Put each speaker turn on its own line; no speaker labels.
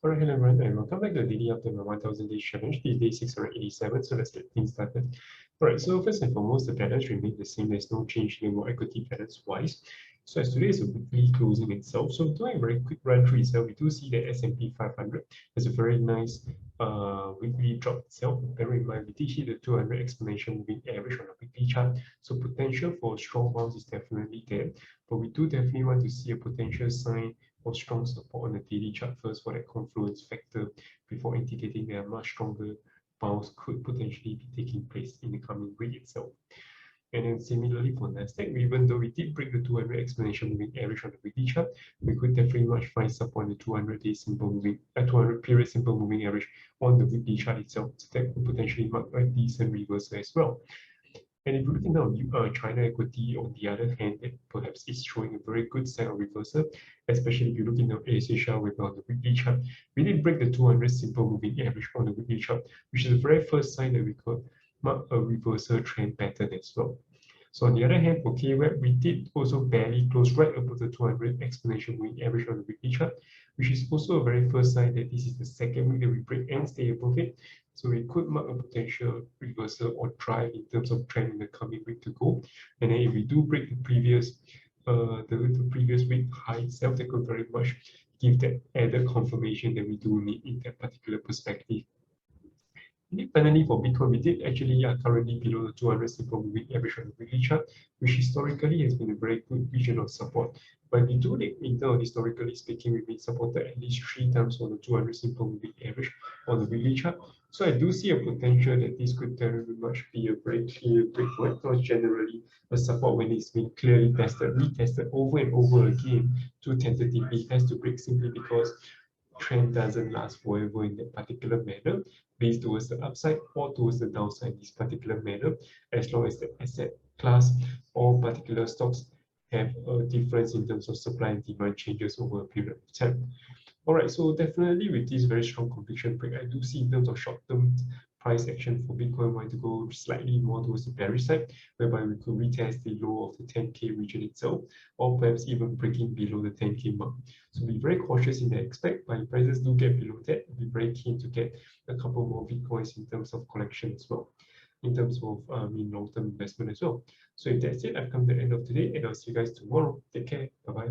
Alright, hello everyone, and welcome back to the daily update my 1000 days challenge. This is day 687, so let's get things started. Alright, so first and foremost, the balance remains the same. There's no change in more equity balance wise. So as today is a weekly closing itself, so doing a very quick run through itself, we do see that S&P 500 has a very nice weekly drop itself. Bear in mind, we did hit the 200 exponential moving average on a weekly chart, so potential for a strong bounce is definitely there. But we do definitely want to see a potential sign or strong support on the daily chart first for that confluence factor before indicating that a much stronger bounce could potentially be taking place in the coming week itself. And then similarly for Nasdaq, even though we did break the 200 exponential moving average on the weekly chart, we could definitely much find support on the 200-day simple moving, 200 period simple moving average on the weekly chart itself. So that could potentially mark a decent reversal as well. And if you look at China equity, on the other hand, it perhaps is showing a very good sign of reversal, especially if you look at Asia with on the weekly chart. We did break the 200 simple moving average on the weekly chart, which is the very first sign that we could mark a reversal trend pattern as well. So on the other hand, for KWEB, we did also barely close right above the 200 exponential moving average on the weekly chart, which is also a very first sign that this is the second week that we break and stay above it. So we could mark a potential reversal or drive in terms of trend in the coming week to go. And then if we do break the previous week high itself, that could very much give that added confirmation that we do need in that particular perspective. Independently for Bitcoin, we did actually are currently below the 200 simple moving average on the weekly chart, which historically has been a very good region of support. But we do need, in terms of historically speaking, we've been supported at least 3 times on the 200 simple moving average on the weekly chart. So I do see a potential that this could very much be a very clear breakpoint, not generally a support when it's been clearly tested, retested over and over again to tentatively has to break simply because trend doesn't last forever in that particular manner, based towards the upside or towards the downside in this particular manner, as long as the asset class or particular stocks have a difference in terms of supply and demand changes over a period of time. All right, so definitely with this very strong conviction break, I do see in terms of short-term price action for Bitcoin want to go slightly more towards the bearish side, whereby we could retest the low of the 10K region itself, or perhaps even breaking below the 10K mark. So be very cautious in that aspect, but if prices do get below that, be very keen to get a couple more Bitcoins in terms of collection as well, in terms of long-term investment as well. So if that's it, I've come to the end of today, and I'll see you guys tomorrow. Take care. Bye-bye.